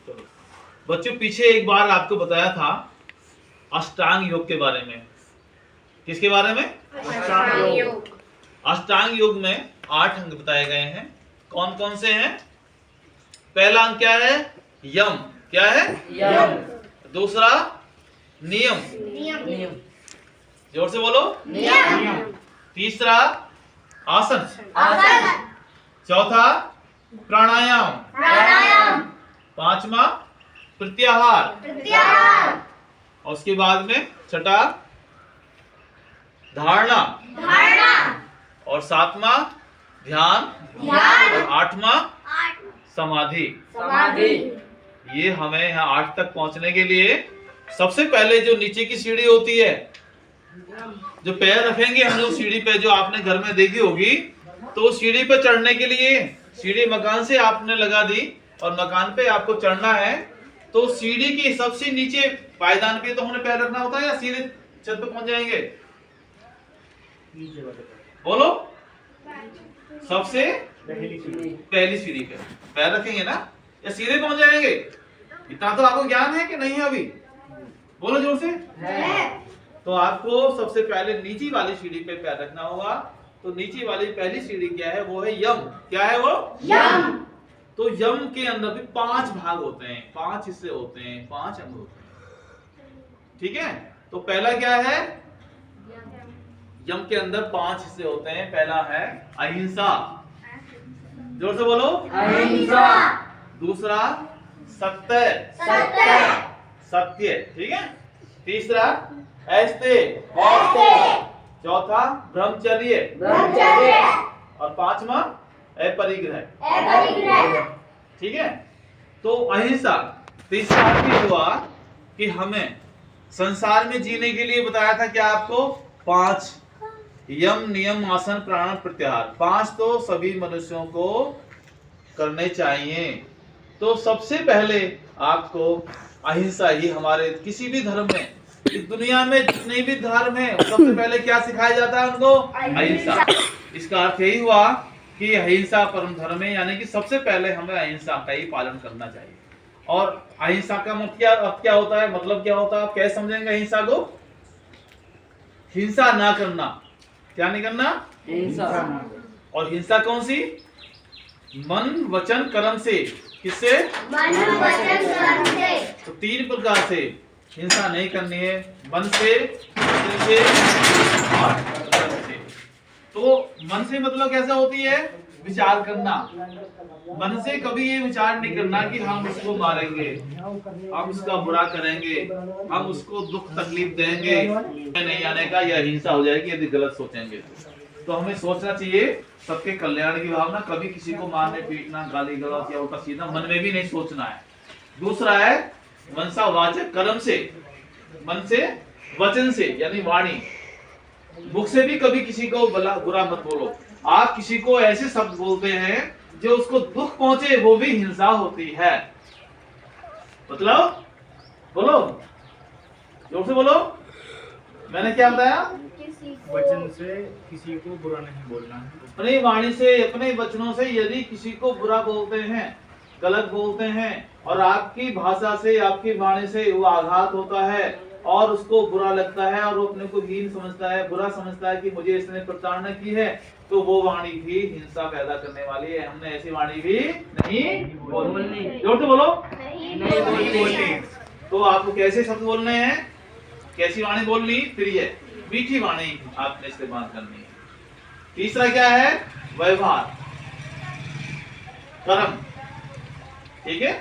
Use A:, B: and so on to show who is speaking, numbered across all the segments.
A: चलो बच्चों, पीछे एक बार आपको बताया था अष्टांग योग के बारे में। किसके बारे में?
B: अष्टांग योग।
A: अष्टांग योग में 8 अंग बताए गए हैं। कौन कौन से हैं? पहला अंग क्या है? यम। क्या है?
B: यम।
A: दूसरा नियम।
B: नियम।
A: जोर से बोलो।
B: नियम।
A: तीसरा आसन।
B: आसन।
A: चौथा प्राणायाम।
B: प्राणायाम।
A: पांचवा प्रत्याहार।
B: प्रत्याहार।
A: और उसके बाद में छठा धारणा।
B: धारणा।
A: और सातवां ध्यान।
B: ध्यान।
A: और आठवां समाधि।
B: समाधि।
A: ये हमें यहाँ 8 तक पहुंचने के लिए सबसे पहले जो नीचे की सीढ़ी होती है, जो पैर रखेंगे हम लोग सीढ़ी पे, जो आपने घर में देखी होगी, तो सीढ़ी पे चढ़ने के लिए सीढ़ी मकान से आपने लगा दी और मकान पे आपको चढ़ना है, तो सीढ़ी की सबसे नीचे पायदान पे तो हमने पैर रखना होता है या सीधे छत पे पहुंच जाएंगे? बोलो। सबसे पहली सीढ़ी पे पैर रखेंगे ना, या सीधे पहुंच जाएंगे? इतना तो आपको ज्ञान है कि नहीं है अभी? बोलो जोर से।
B: है।
A: तो आपको सबसे पहले नीची वाली सीढ़ी पे पैर रखना होगा। तो नीची वाली पहली सीढ़ी क्या है? वो है यम। क्या है वो?
B: यम।
A: तो यम के अंदर भी 5 भाग होते हैं, 5 हिस्से होते हैं, 5 अंग होते हैं। ठीक है? तो पहला क्या है? यम के अंदर 5 हिस्से होते हैं। पहला है अहिंसा। जोर से बोलो।
B: अहिंसा।
A: दूसरा सत्य।
B: सत्य।
A: सत्य। ठीक है? तीसरा ऐस्ते।
B: ऐस्ते।
A: चौथा ब्रह्मचर्य।
B: ब्रह्मचर्य।
A: और पांचवा अपरिग्रह।
B: अपरिग्रह।
A: ठीक है? तो अहिंसा। तीसरा अर्थ ये हुआ कि हमें संसार में जीने के लिए बताया था क्या आपको? 5 यम, नियम, आसन, प्राणायाम, प्रत्याहार। 5 तो सभी मनुष्यों को करने चाहिए। तो सबसे पहले आपको अहिंसा ही, हमारे किसी भी धर्म में, इस दुनिया में जितने भी धर्म है, सबसे पहले क्या सिखाया जाता है उनको? अहिंसा। इसका अर्थ यही हुआ कि अहिंसा परम धर्म है, यानी कि सबसे पहले हमें अहिंसा का ही पालन करना चाहिए। और अहिंसा का मतलब क्या होता है? मतलब क्या होता है? आप कैसे समझेंगे अहिंसा को? हिंसा ना करना। क्या नहीं करना?
B: हिंसा।
A: और हिंसा कौन सी? मन, वचन, कर्म से। किससे?
B: मन, वचन, कर्म से।
A: तो 3 प्रकार से हिंसा नहीं करनी है। मन से, वचन से और कर्म से। तो मन से मतलब कैसा होती है? विचार करना। मन से कभी ये विचार नहीं करना कि हम उसको मारेंगे, हम उसका बुरा करेंगे, हम उसको दुख तकलीफ देंगे, नहीं आने का, यह हिंसा हो जाएगी यदि गलत सोचेंगे। तो हमें सोचना चाहिए सबके कल्याण की भावना, कभी किसी को मारने पीटना, गाली गलौज या उल्टा सीधा मन में भी नहीं सोचना है। दूसरा है मनसा वाचक कर्म से। मन से, वचन से यानी वाणी, मुख से भी कभी किसी को बुरा मत बोलो। आप किसी को ऐसे शब्द बोलते हैं जो उसको दुख पहुंचे, वो भी हिंसा होती है। मतलब बोलो, जोर से बोलो। मैंने क्या बताया?
C: वचन से किसी को बुरा नहीं बोलना है।
A: अपनी वाणी से, अपने वचनों से यदि किसी को बुरा बोलते हैं, गलत बोलते हैं, और आपकी भाषा से, आपकी वाणी से वो आघात होता है और उसको बुरा लगता है और वो अपने को हीन समझता है, बुरा समझता है कि मुझे इसने प्रताड़ना की है, तो वो वाणी भी हिंसा पैदा करने वाली है। हमने ऐसी वाणी भी नहीं बोलनी। जोर से बोलो।
B: नहीं बोलनी।
A: तो आपको कैसे शब्द बोलने हैं, कैसी वाणी बोलनी? प्रिय, मीठी वाणी आपने इस्तेमाल करनी है। तीसरा क्या है? व्यवहार, कर्म। ठीक है?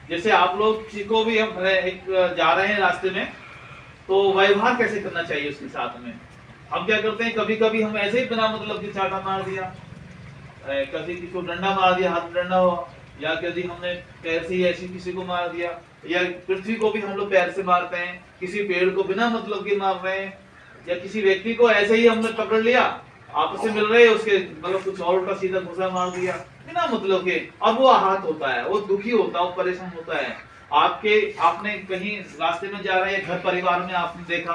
A: जैसे आप लोग किसी को भी हम एक जा रहे हैं रास्ते में, तो व्यवहार कैसे करना चाहिए उसके साथ में? हम क्या करते हैं, कभी कभी हम ऐसे ही बिना मतलब की चाटा मार दिया, कभी किसी को डंडा मार दिया, हाथ डंडा हुआ, या कभी हमने पैर से ही ऐसे किसी को मार दिया, या पृथ्वी को भी हम लोग पैर से मारते हैं, किसी पेड़ को बिना मतलब के मार रहे हैं, या किसी व्यक्ति को ऐसे ही हमने पकड़ लिया, आपस में मिल रहे, उसके मतलब कुछ और उल्टा सीधा घुसा मार दिया बिना मतलब के, अब वो आहत होता है, वो दुखी होता है, वो परेशान होता है। आपने कहीं रास्ते में जा रहे हैं, घर परिवार में आपने देखा